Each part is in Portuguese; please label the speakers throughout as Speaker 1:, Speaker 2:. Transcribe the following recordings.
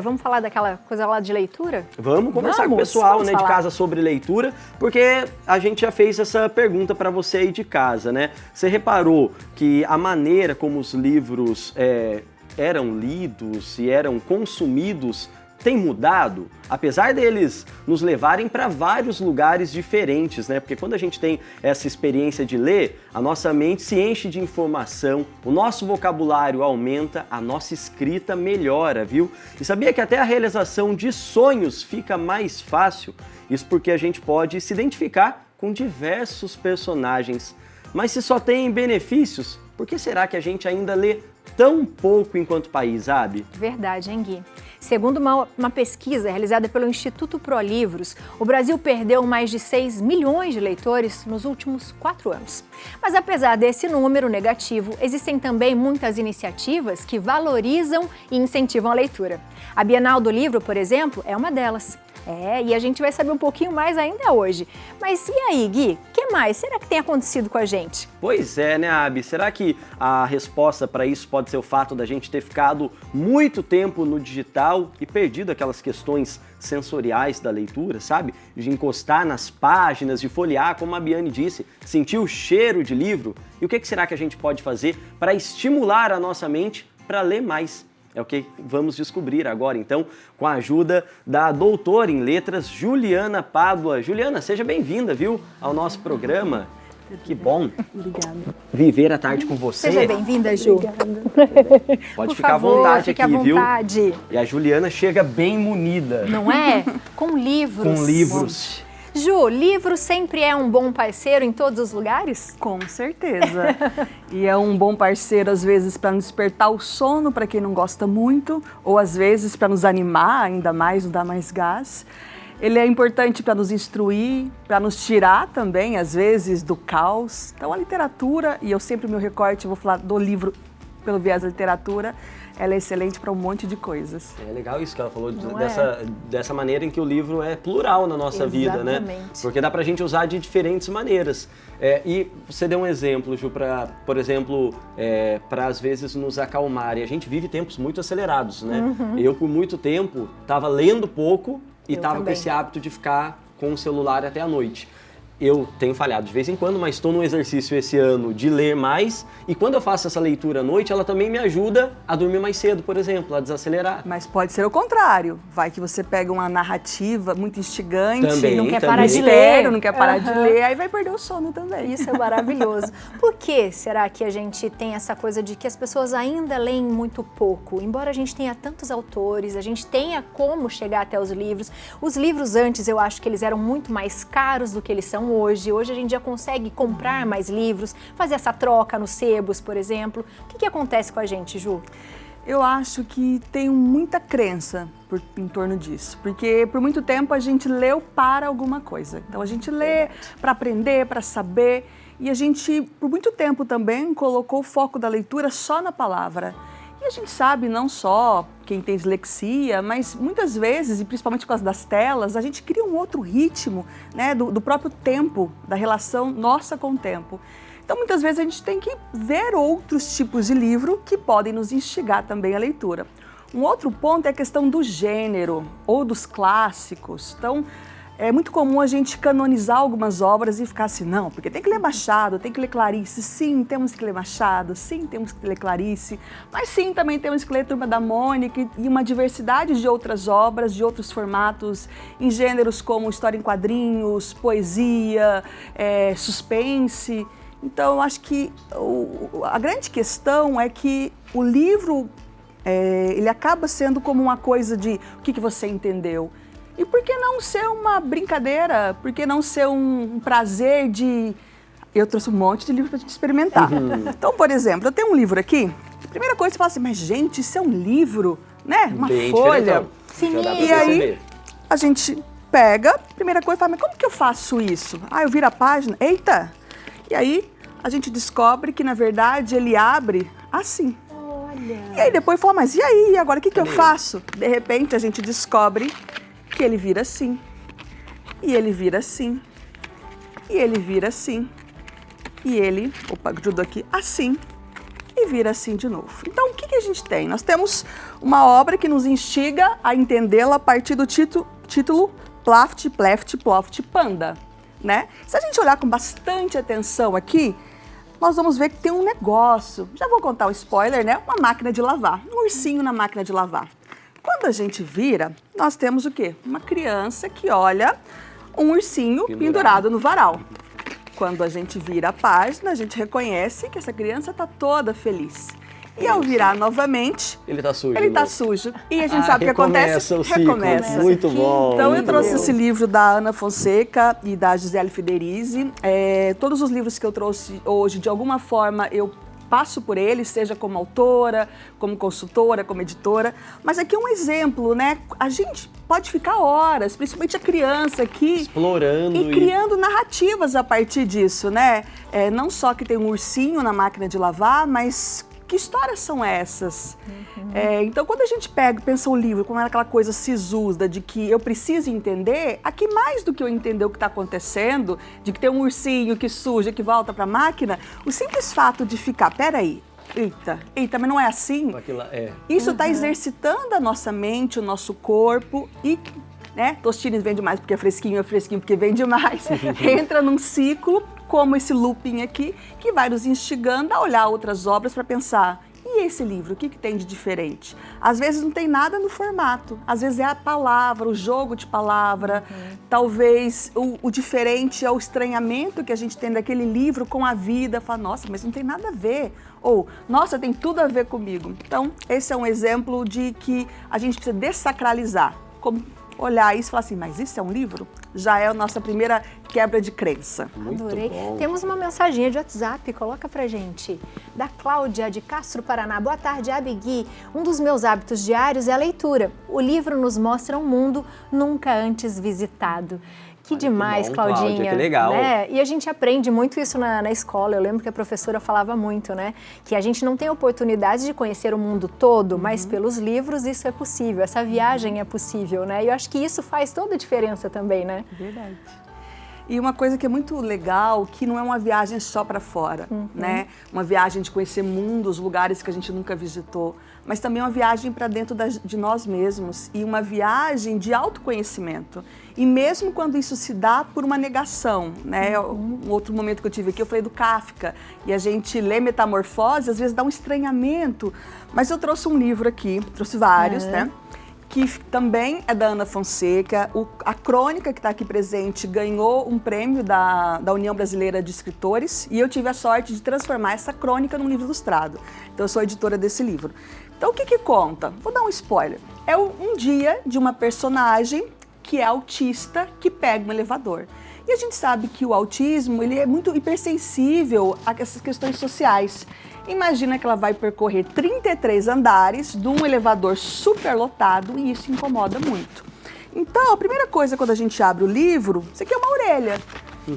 Speaker 1: Vamos falar daquela coisa lá de leitura?
Speaker 2: Vamos conversar com o pessoal,
Speaker 1: vamos
Speaker 2: de
Speaker 1: falar.
Speaker 2: casa sobre leitura, porque a gente já fez essa pergunta para você aí de casa, né? Você reparou que a maneira como os livros eram lidos e eram consumidos tem mudado? Apesar deles nos levarem para vários lugares diferentes, né? Porque quando a gente tem essa experiência de ler, a nossa mente se enche de informação, o nosso vocabulário aumenta, a nossa escrita melhora, viu? E sabia que até a realização de sonhos fica mais fácil? Isso porque a gente pode se identificar com diversos personagens. Mas se só tem benefícios, por que será que a gente ainda lê tão pouco enquanto país, Abi?
Speaker 1: Verdade, hein, Gui? Segundo uma pesquisa realizada pelo Instituto ProLivros, o Brasil perdeu mais de 6 milhões de leitores nos últimos 4 anos. Mas apesar desse número negativo, existem também muitas iniciativas que valorizam e incentivam a leitura. A Bienal do Livro, por exemplo, é uma delas. E a gente vai saber um pouquinho mais ainda hoje. Mas e aí, Gui? O que mais será que tem acontecido com a gente?
Speaker 2: Pois é, né, Abi? Será que a resposta para isso pode ser o fato da gente ter ficado muito tempo no digital e perdido aquelas questões sensoriais da leitura, sabe? De encostar nas páginas, de folhear, como a Biane disse, sentir o cheiro de livro? E o que será que a gente pode fazer para estimular a nossa mente para ler mais? É o que vamos descobrir agora, então, com a ajuda da doutora em letras, Juliana Pádua. Juliana, seja bem-vinda, viu, ao nosso programa. Que bom.
Speaker 3: Obrigada.
Speaker 2: Viver a tarde com você.
Speaker 1: Seja bem-vinda, Ju.
Speaker 3: Obrigada.
Speaker 2: Pode
Speaker 1: Por
Speaker 2: ficar
Speaker 1: favor,
Speaker 2: à vontade
Speaker 1: fique
Speaker 2: aqui,
Speaker 1: à
Speaker 2: viu?
Speaker 1: vontade.
Speaker 2: E a Juliana chega bem munida.
Speaker 1: Não é? Com livros.
Speaker 2: Com livros.
Speaker 1: Ju, livro sempre é um bom parceiro em todos os lugares?
Speaker 3: Com certeza. E é um bom parceiro, às vezes, para nos despertar o sono, para quem não gosta muito, ou às vezes para nos animar ainda mais, nos dar mais gás. Ele é importante para nos instruir, para nos tirar também, às vezes, do caos. Então, a literatura, e eu sempre me recorte, vou falar do livro pelo viés da literatura, ela é excelente para um monte de coisas.
Speaker 2: É legal isso que ela falou,
Speaker 1: Não
Speaker 2: dessa maneira em que o livro é plural na nossa vida, né?
Speaker 1: Exatamente.
Speaker 2: Porque dá pra gente usar de diferentes maneiras. E você deu um exemplo, Ju, por exemplo, para às vezes nos acalmar. E a gente vive tempos muito acelerados, né? Eu, por muito tempo, estava lendo pouco e estava com esse hábito de ficar com o celular até a noite. Eu tenho falhado de vez em quando, mas estou num exercício esse ano de ler mais. E quando eu faço essa leitura à noite, ela também me ajuda a dormir mais cedo, por exemplo, a desacelerar.
Speaker 3: Mas pode ser o contrário. Vai que você pega uma narrativa muito instigante,
Speaker 2: Também,
Speaker 3: não quer
Speaker 2: também.
Speaker 3: parar de ler, não quer parar de
Speaker 1: Aham.
Speaker 3: ler, aí vai perder o sono também.
Speaker 1: Isso é maravilhoso. Por que será que a gente tem essa coisa de que as pessoas ainda leem muito pouco? Embora a gente tenha tantos autores, a gente tenha como chegar até os livros. Os livros antes, eu acho que eles eram muito mais caros do que eles são hoje. Hoje a gente já consegue comprar mais livros, fazer essa troca nos sebos, por exemplo. O que acontece com a gente, Ju?
Speaker 3: Eu acho que tenho muita crença em torno disso, porque por muito tempo a gente leu para alguma coisa. Então a gente lê para aprender, para saber, e a gente por muito tempo também colocou o foco da leitura só na palavra. E a gente sabe, não só quem tem dislexia, mas muitas vezes, e principalmente por causa das telas, a gente cria um outro ritmo, né, do próprio tempo, da relação nossa com o tempo. Então, muitas vezes a gente tem que ver outros tipos de livro que podem nos instigar também à leitura. Um outro ponto é a questão do gênero ou dos clássicos. Então, é muito comum a gente canonizar algumas obras e ficar assim, não, porque tem que ler Machado, tem que ler Clarice. Sim, temos que ler Machado, sim, temos que ler Clarice, mas sim, também temos que ler Turma da Mônica e uma diversidade de outras obras, de outros formatos, em gêneros como história em quadrinhos, poesia, suspense. Então, eu acho que a grande questão é que o livro, ele acaba sendo como uma coisa de o que você entendeu. E por que não ser uma brincadeira? Por que não ser um prazer de... Eu trouxe um monte de livro para gente experimentar. Então, por exemplo, eu tenho um livro aqui. A primeira coisa você fala assim, mas gente, isso é um livro, né? Uma
Speaker 2: Bem
Speaker 3: folha.
Speaker 2: diferentão. Já dá pra
Speaker 3: E aí,
Speaker 2: perceber.
Speaker 3: a gente pega, a primeira coisa, fala, mas como que eu faço isso? Eu viro a página, eita! E aí, a gente descobre que, na verdade, ele abre assim.
Speaker 1: Olha.
Speaker 3: E aí depois fala, mas e aí? Agora o que eu faço? De repente, a gente descobre que ele vira assim, e ele vira assim, e ele vira assim, e ele, opa, ajudou aqui, assim, e vira assim de novo. Então, o que a gente tem? Nós temos uma obra que nos instiga a entendê-la a partir do título Plaft, Pleft, Ploft, Panda, né? Se a gente olhar com bastante atenção aqui, nós vamos ver que tem um negócio, já vou contar um spoiler, né? Uma máquina de lavar, um ursinho na máquina de lavar. Quando a gente vira, nós temos o quê? Uma criança que olha um ursinho pendurado no varal. Quando a gente vira a página, a gente reconhece que essa criança está toda feliz. E ao virar novamente,
Speaker 2: ele tá sujo.
Speaker 3: Ele tá sujo. E a gente sabe o que acontece?
Speaker 2: O ciclo. Recomeça. Muito bom.
Speaker 3: Então eu trouxe esse livro da Ana Fonseca e da Gisele Federizi. Todos os livros que eu trouxe hoje, de alguma forma, eu passo por eles, seja como autora, como consultora, como editora. Mas aqui é um exemplo, né? A gente pode ficar horas, principalmente a criança aqui,
Speaker 2: explorando
Speaker 3: e criando narrativas a partir disso, né? Não só que tem um ursinho na máquina de lavar, mas que histórias são essas? Então, quando a gente pensa o livro como aquela coisa sisuda de que eu preciso entender, aqui mais do que eu entender o que está acontecendo, de que tem um ursinho que suja, que volta para a máquina, o simples fato de ficar, peraí, eita, mas não é assim? Isso está exercitando a nossa mente, o nosso corpo e, né, Tostines vende mais porque é fresquinho porque vende mais. Entra num ciclo como esse looping aqui, que vai nos instigando a olhar outras obras para pensar, e esse livro, o que tem de diferente? Às vezes não tem nada no formato, às vezes é a palavra, o jogo de palavra, talvez o diferente é o estranhamento que a gente tem daquele livro com a vida, fala, nossa, mas não tem nada a ver, ou, nossa, tem tudo a ver comigo. Então, esse é um exemplo de que a gente precisa dessacralizar, como olhar isso e falar assim, mas isso é um livro? Já é a nossa primeira quebra de crença.
Speaker 1: Adorei. Temos uma mensaginha de WhatsApp, coloca pra gente. Da Cláudia, de Castro, Paraná. Boa tarde, Abigui. Um dos meus hábitos diários é a leitura. O livro nos mostra um mundo nunca antes visitado. Que demais, que bom, Claudinha. Cláudia, que
Speaker 2: legal.
Speaker 1: Né? E a gente aprende muito isso na escola. Eu lembro que a professora falava muito, né? Que a gente não tem oportunidade de conhecer o mundo todo, mas pelos livros isso é possível. Essa viagem é possível, né? E eu acho que isso faz toda a diferença também, né?
Speaker 3: Verdade. E uma coisa que é muito legal, que não é uma viagem só para fora, né? Uma viagem de conhecer mundos, lugares que a gente nunca visitou, mas também uma viagem para dentro de nós mesmos e uma viagem de autoconhecimento. E mesmo quando isso se dá por uma negação, né? Um outro momento que eu tive aqui, eu falei do Kafka, e a gente lê Metamorfose, às vezes dá um estranhamento, mas eu trouxe um livro aqui, trouxe vários, né? Que também é da Ana Fonseca. A crônica que está aqui presente ganhou um prêmio da União Brasileira de Escritores e eu tive a sorte de transformar essa crônica num livro ilustrado. Então eu sou editora desse livro. Então o que conta? Vou dar um spoiler. É um dia de uma personagem que é autista que pega um elevador. E a gente sabe que o autismo ele é muito hipersensível a essas questões sociais. Imagina que ela vai percorrer 33 andares de um elevador superlotado e isso incomoda muito. Então, a primeira coisa quando a gente abre o livro, isso aqui é uma orelha.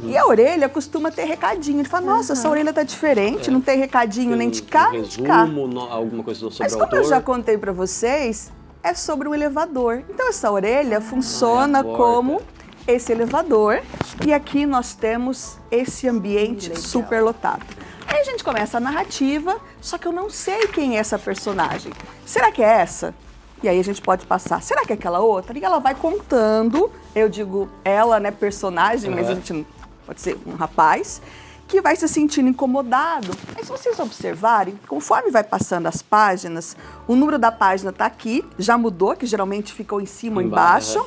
Speaker 3: E a orelha costuma ter recadinho. Ele fala, nossa, essa orelha tá diferente, não tem recadinho nem de cá, nem de cá.
Speaker 2: Alguma coisa sobre
Speaker 3: Mas
Speaker 2: o
Speaker 3: como
Speaker 2: autor.
Speaker 3: eu já contei para vocês, é sobre um elevador. Então, essa orelha funciona como esse elevador e aqui nós temos esse ambiente superlotado. Aí a gente começa a narrativa, só que eu não sei quem é essa personagem. Será que é essa? E aí a gente pode passar, será que é aquela outra? E ela vai contando, eu digo ela, né, personagem, mas a gente não, pode ser um rapaz, que vai se sentindo incomodado. Mas se vocês observarem, conforme vai passando as páginas, o número da página está aqui, já mudou, que geralmente ficou em cima ou embaixo,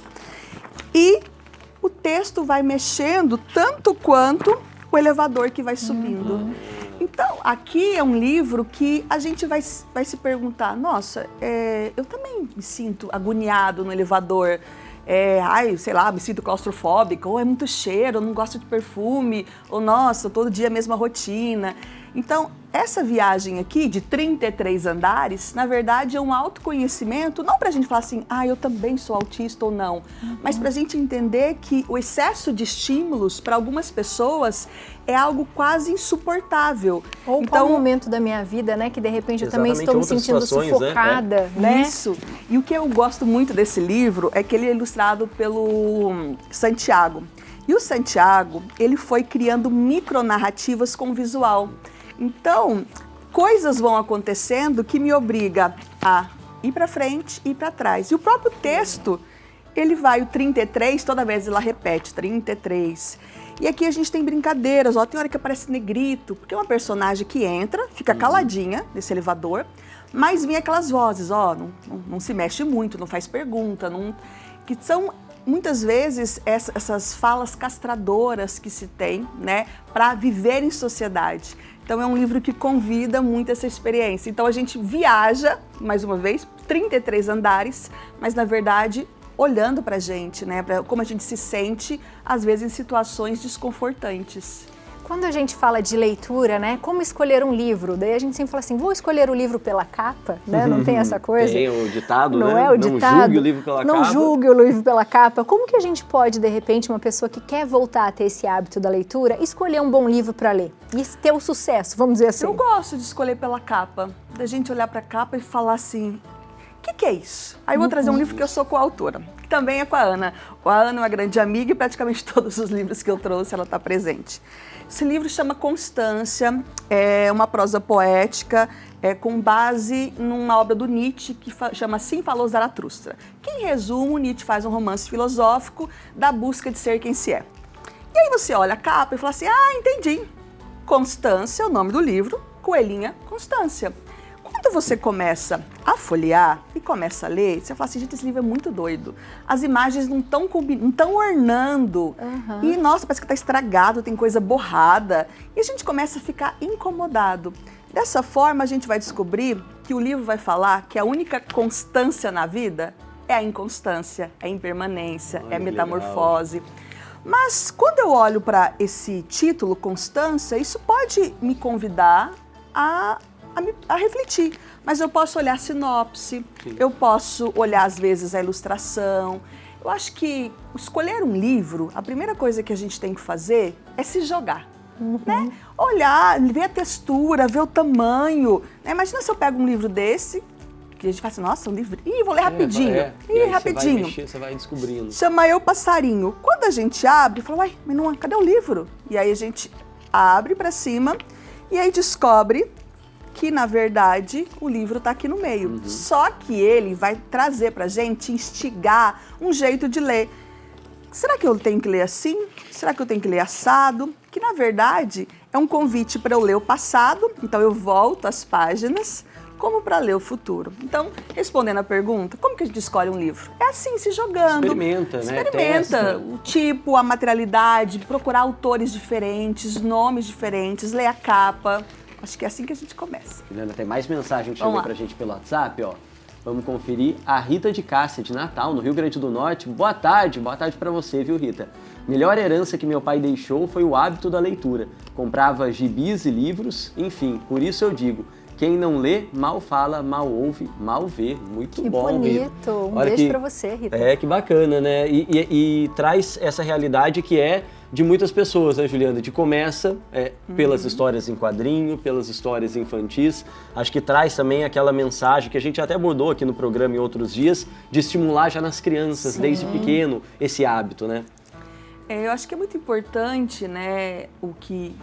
Speaker 3: e o texto vai mexendo tanto quanto o elevador que vai subindo. Então, aqui é um livro que a gente vai se perguntar, nossa, eu também me sinto agoniado no elevador, sei lá, me sinto claustrofóbica, ou é muito cheiro, eu não gosto de perfume, ou nossa, todo dia a mesma rotina. Então, essa viagem aqui de 33 andares, na verdade é um autoconhecimento, não para a gente falar assim, eu também sou autista ou não, mas para a gente entender que o excesso de estímulos para algumas pessoas é algo quase insuportável.
Speaker 1: Ou qual momento da minha vida, né, que de repente eu também estou me sentindo sufocada, né?
Speaker 3: Isso. E o que eu gosto muito desse livro é que ele é ilustrado pelo Santiago. E o Santiago, ele foi criando micronarrativas com visual. Então, coisas vão acontecendo que me obriga a ir para frente e ir para trás. E o próprio texto, ele vai, o 33, toda vez ela repete, 33. E aqui a gente tem brincadeiras, ó, tem hora que aparece negrito, porque é uma personagem que entra, fica caladinha nesse elevador, mas vem aquelas vozes, ó, não se mexe muito, não faz pergunta, que são muitas vezes essas falas castradoras que se tem, né, para viver em sociedade. Então é um livro que convida muito essa experiência. Então a gente viaja, mais uma vez, 33 andares, mas na verdade olhando para a gente, né, para como a gente se sente, às vezes em situações desconfortantes.
Speaker 1: Quando a gente fala de leitura, né, como escolher um livro? Daí a gente sempre fala assim, vou escolher o livro pela capa, né? Não tem essa coisa?
Speaker 2: Tem o ditado,
Speaker 1: não
Speaker 2: né?
Speaker 1: É o ditado.
Speaker 2: Não julgue o livro pela capa.
Speaker 1: Não julgue o livro pela capa. Como que a gente pode, de repente, uma pessoa que quer voltar a ter esse hábito da leitura, escolher um bom livro para ler e ter o sucesso, vamos dizer assim?
Speaker 3: Eu gosto de escolher pela capa, da gente olhar para a capa e falar assim, o que é isso? Aí eu vou trazer um livro que eu sou coautora, que também é com a Ana. A Ana é uma grande amiga e praticamente todos os livros que eu trouxe ela está presente. Esse livro chama Constância, é uma prosa poética com base numa obra do Nietzsche que chama Assim Falou Zaratustra. Que, em resumo, Nietzsche faz um romance filosófico da busca de ser quem se é. E aí você olha a capa e fala assim, entendi. Constância é o nome do livro, Coelhinha Constância. Quando você começa a folhear e começa a ler, você fala assim, gente, esse livro é muito doido. As imagens não estão ornando. E, nossa, parece que está estragado, tem coisa borrada. E a gente começa a ficar incomodado. Dessa forma, a gente vai descobrir que o livro vai falar que a única constância na vida é a inconstância, é a impermanência, é a metamorfose. Legal. Mas, quando eu olho para esse título, Constância, isso pode me convidar a refletir, mas eu posso olhar a sinopse, eu posso olhar às vezes a ilustração. Eu acho que escolher um livro, a primeira coisa que a gente tem que fazer é se jogar, né? Olhar, ver a textura, ver o tamanho, né? Imagina se eu pego um livro desse, que a gente fala assim, nossa, um livro, vou ler rapidinho, rapidinho.
Speaker 2: Você vai descobrindo.
Speaker 3: Chama Eu Passarinho. Quando a gente abre, fala, uai, mas não, cadê o livro? E aí a gente abre para cima e aí descobre que, na verdade, o livro está aqui no meio. Só que ele vai trazer para a gente, instigar um jeito de ler. Será que eu tenho que ler assim? Será que eu tenho que ler assado? Que, na verdade, é um convite para eu ler o passado, então eu volto às páginas, como para ler o futuro. Então, respondendo a pergunta, como que a gente escolhe um livro? É assim, se jogando.
Speaker 2: Experimenta, né?
Speaker 3: Experimenta o tipo, a materialidade, procurar autores diferentes, nomes diferentes, ler a capa. Acho que é assim que a gente começa.
Speaker 2: Juliana, tem mais mensagem que chegou pra gente pelo WhatsApp, ó. Vamos conferir a Rita de Cássia, de Natal, no Rio Grande do Norte. Boa tarde pra você, viu, Rita? Melhor herança que meu pai deixou foi o hábito da leitura. Comprava gibis e livros, enfim, por isso eu digo, quem não lê, mal fala, mal ouve, mal vê. Muito bom, Rita.
Speaker 1: Que bonito. Um beijo pra você, Rita.
Speaker 2: Que bacana, né? E traz essa realidade que é de muitas pessoas, né, Juliana? De começa pelas histórias em quadrinho, pelas histórias infantis. Acho que traz também aquela mensagem que a gente até abordou aqui no programa em outros dias, de estimular já nas crianças, desde pequeno, esse hábito, né?
Speaker 3: Eu acho que é muito importante, né, o que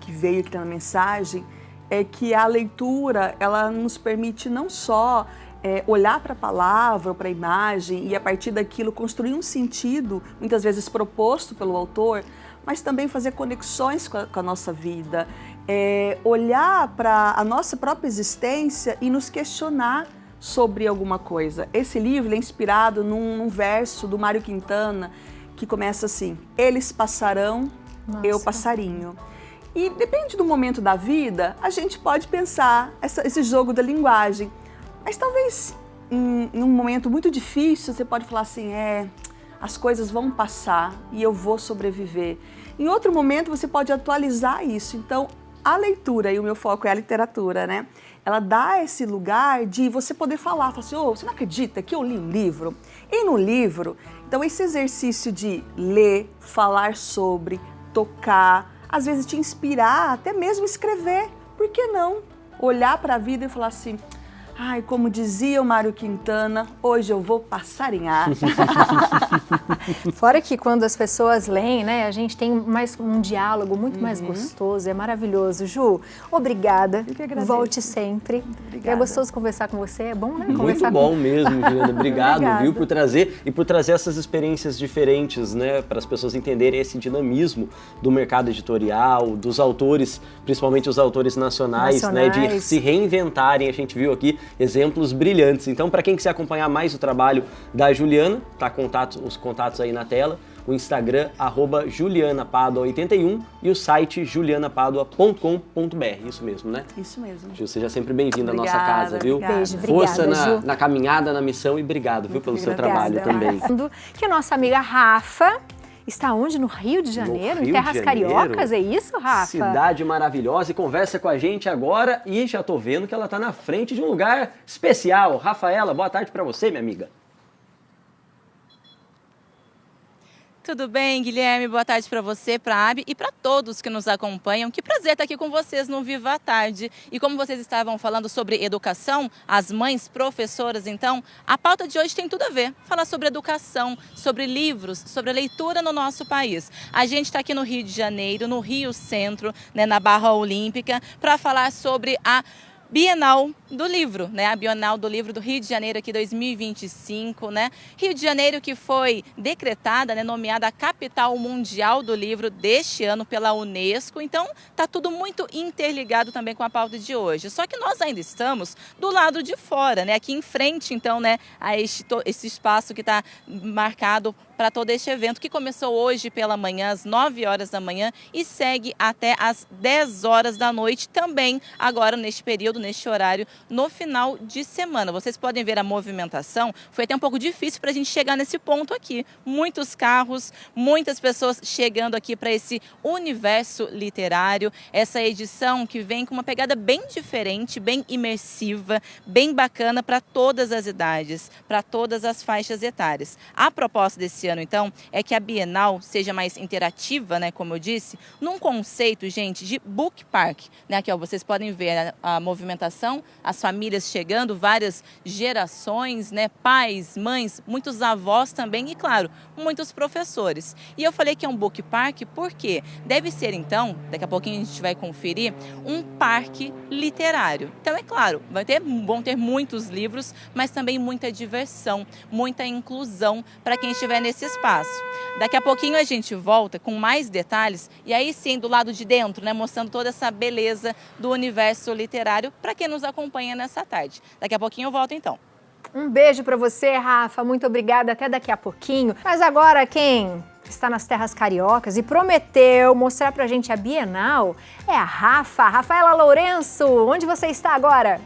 Speaker 3: veio aqui na mensagem, é que a leitura, ela nos permite não só olhar para a palavra, para a imagem e a partir daquilo construir um sentido, muitas vezes proposto pelo autor, mas também fazer conexões com a nossa vida, olhar para a nossa própria existência e nos questionar sobre alguma coisa. Esse livro é inspirado num verso do Mário Quintana que começa assim, eles passarão, eu passarinho. E depende do momento da vida, a gente pode pensar esse jogo da linguagem. Mas talvez em um momento muito difícil, você pode falar assim, as coisas vão passar e eu vou sobreviver. Em outro momento, você pode atualizar isso. Então, a leitura, e o meu foco é a literatura, né? Ela dá esse lugar de você poder falar assim, você não acredita que eu li um livro? E no livro, então esse exercício de ler, falar sobre, tocar, às vezes te inspirar, até mesmo escrever. Por que não olhar para a vida e falar assim, Ai, como dizia o Mário Quintana, hoje eu vou passarinhar.
Speaker 1: Fora que quando as pessoas leem, né, a gente tem mais um diálogo muito mais gostoso, é maravilhoso. Ju, obrigada.
Speaker 3: Eu que agradeço.
Speaker 1: Volte sempre.
Speaker 3: Obrigada.
Speaker 1: É gostoso conversar com você, é bom, né?
Speaker 2: Muito
Speaker 1: Conversar
Speaker 2: bom mesmo, Juliana. Obrigado,
Speaker 3: Obrigada.
Speaker 2: viu, por trazer essas experiências diferentes, né, para as pessoas entenderem esse dinamismo do mercado editorial, dos autores, principalmente os autores nacionais, né, de se reinventarem. A gente viu aqui exemplos brilhantes. Então, para quem quiser acompanhar mais o trabalho da Juliana, tá os contatos aí na tela, o Instagram @julianapadua81 e o site julianapadua.com.br. Isso mesmo, né?
Speaker 3: Isso mesmo.
Speaker 2: Ju, seja sempre bem-vinda à nossa
Speaker 3: Obrigada,
Speaker 2: casa, viu?
Speaker 3: obrigada.
Speaker 1: Beijo,
Speaker 2: Força
Speaker 1: obrigada, Ju.
Speaker 2: na caminhada, na missão e obrigado, viu, pelo seu
Speaker 3: obrigada.
Speaker 2: trabalho também.
Speaker 1: Que a nossa amiga Rafa está onde? No Rio de Janeiro,
Speaker 2: Rio
Speaker 1: em Terras
Speaker 2: de Janeiro.
Speaker 1: Cariocas, é isso, Rafa?
Speaker 2: Cidade maravilhosa, e conversa com a gente agora e já tô vendo que ela tá na frente de um lugar especial. Rafaela, boa tarde para você, minha amiga.
Speaker 4: Tudo bem, Guilherme? Boa tarde para você, para a Abi e para todos que nos acompanham. Que prazer estar aqui com vocês no Viva a Tarde. E como vocês estavam falando sobre educação, as mães professoras, então, a pauta de hoje tem tudo a ver. Falar sobre educação, sobre livros, sobre a leitura no nosso país. A gente está aqui no Rio de Janeiro, no Rio Centro, né, na Barra Olímpica, para falar sobre a Bienal do Livro, né? A Bienal do Livro do Rio de Janeiro aqui 2025, né? Rio de Janeiro que foi decretada, né, nomeada a capital mundial do livro deste ano pela Unesco. Então, tá tudo muito interligado também com a pauta de hoje. Só que nós ainda estamos do lado de fora, né? Aqui em frente, então, né, a esse espaço que está marcado para todo este evento, que começou hoje pela manhã, às 9 horas da manhã, e segue até às 10 horas da noite, também agora neste período, neste horário, no final de semana. Vocês podem ver a movimentação, foi até um pouco difícil para a gente chegar nesse ponto aqui. Muitos carros, muitas pessoas chegando aqui para esse universo literário, essa edição que vem com uma pegada bem diferente, bem imersiva, bem bacana para todas as idades, para todas as faixas etárias. A proposta desse ano, então, é que a Bienal seja mais interativa, né, como eu disse, num conceito, gente, de book park, né, aqui ó, vocês podem ver a movimentação, as famílias chegando, várias gerações, né, pais, mães, muitos avós também e, claro, muitos professores. E eu falei que é um book park porque deve ser, então, daqui a pouquinho a gente vai conferir, um parque literário. Então, é claro, vão ter muitos livros, mas também muita diversão, muita inclusão para quem estiver nesse espaço. Daqui a pouquinho a gente volta com mais detalhes e aí sim do lado de dentro, né, mostrando toda essa beleza do universo literário para quem nos acompanha nessa tarde. Daqui a pouquinho eu volto então.
Speaker 1: Um beijo para você, Rafa. Muito obrigada. Até daqui a pouquinho. Mas agora quem está nas terras cariocas e prometeu mostrar pra gente a Bienal é a Rafa. Rafaela Lourenço, onde você está agora?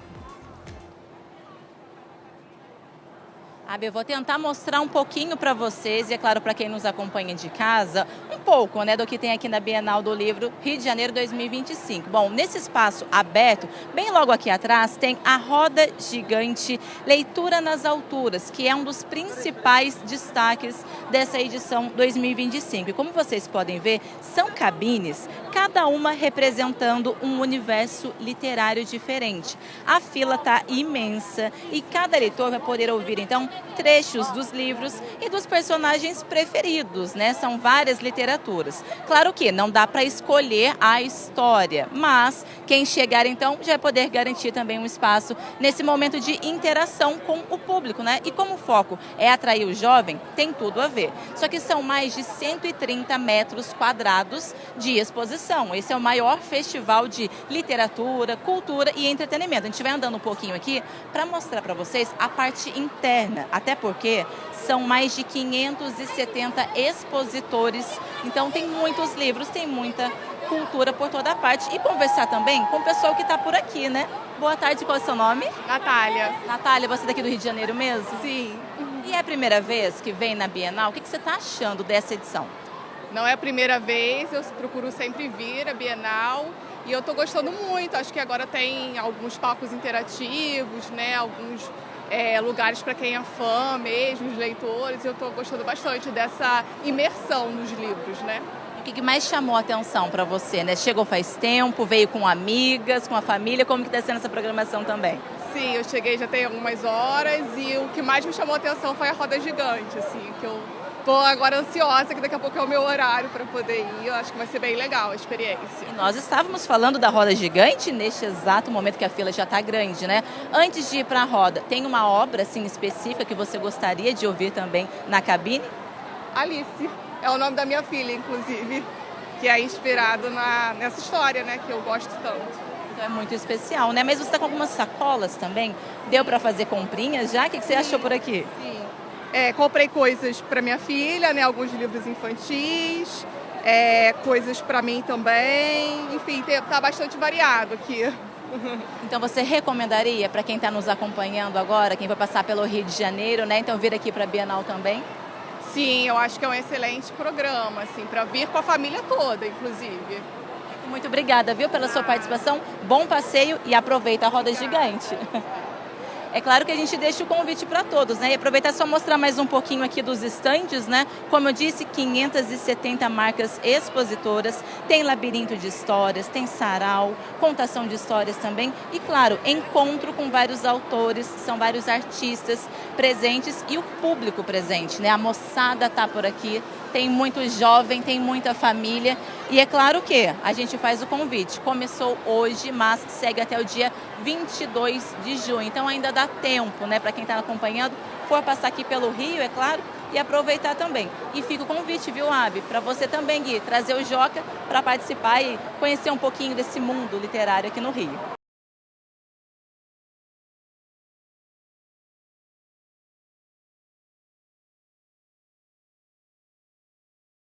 Speaker 4: Eu vou tentar mostrar um pouquinho para vocês e, é claro, para quem nos acompanha de casa, um pouco, né, do que tem aqui na Bienal do Livro Rio de Janeiro 2025. Bom, nesse espaço aberto, bem logo aqui atrás, tem a roda gigante Leitura nas Alturas, que é um dos principais destaques dessa edição 2025. E como vocês podem ver, são cabines, cada uma representando um universo literário diferente. A fila está imensa e cada leitor vai poder ouvir, então, trechos dos livros e dos personagens preferidos, né? São várias literaturas. Claro que não dá para escolher a história, mas quem chegar então já vai poder garantir também um espaço nesse momento de interação com o público, né? E como o foco é atrair o jovem, tem tudo a ver. Só que são mais de 130 metros quadrados de exposição. Esse é o maior festival de literatura, cultura e entretenimento. A gente vai andando um pouquinho aqui para mostrar para vocês a parte interna. Até porque são mais de 570 expositores, então tem muitos livros, tem muita cultura por toda parte. E conversar também com o pessoal que está por aqui, né? Boa tarde, qual é o seu nome?
Speaker 5: Natália.
Speaker 4: Natália, você é daqui do Rio de Janeiro mesmo?
Speaker 5: Sim.
Speaker 4: E é a primeira vez que vem na Bienal? O que você está achando dessa edição?
Speaker 5: Não é a primeira vez, eu procuro sempre vir à Bienal e eu estou gostando muito. Acho que agora tem alguns palcos interativos, né? Alguns lugares para quem é fã mesmo, os leitores. Eu estou gostando bastante dessa imersão nos livros, né?
Speaker 4: O que mais chamou a atenção para você, né? Chegou faz tempo, veio com amigas, com a família, como que está sendo essa programação também?
Speaker 5: Sim, eu cheguei já tem algumas horas e o que mais me chamou a atenção foi a roda gigante, assim, que eu tô agora ansiosa, que daqui a pouco é o meu horário para poder ir. Eu acho que vai ser bem legal a experiência.
Speaker 4: E nós estávamos falando da roda gigante neste exato momento que a fila já está grande, né? Antes de ir para a roda, tem uma obra assim específica que você gostaria de ouvir também na cabine?
Speaker 5: Alice, é o nome da minha filha, inclusive, que é inspirado nessa história, né, que eu gosto tanto.
Speaker 4: Então é muito especial, né? Mas você está com algumas sacolas também? Deu para fazer comprinhas já? O que você achou por aqui?
Speaker 5: Sim. Comprei coisas para minha filha, né, alguns livros infantis, coisas para mim também. Enfim, tá bastante variado aqui.
Speaker 4: Então você recomendaria para quem está nos acompanhando agora, quem vai passar pelo Rio de Janeiro, né? Então vir aqui para a Bienal também?
Speaker 5: Sim, eu acho que é um excelente programa, assim, para vir com a família toda, inclusive.
Speaker 4: Muito obrigada, viu, pela sua participação. Bom passeio e aproveita a roda gigante. É claro que a gente deixa o convite para todos, né? E aproveitar só mostrar mais um pouquinho aqui dos estandes, né? Como eu disse, 570 marcas expositoras, tem labirinto de histórias, tem sarau, contação de histórias também e, claro, encontro com vários autores, são vários artistas presentes e o público presente, né? A moçada tá por aqui, tem muito jovem, tem muita família e é claro que a gente faz o convite. Começou hoje, mas segue até o dia 22 de junho, então ainda dá tempo, né, para quem está acompanhando, for passar aqui pelo Rio, é claro, e aproveitar também. E fica o convite, viu, Abi, para você também, Gui, trazer o Joca para participar e conhecer um pouquinho desse mundo literário aqui no Rio.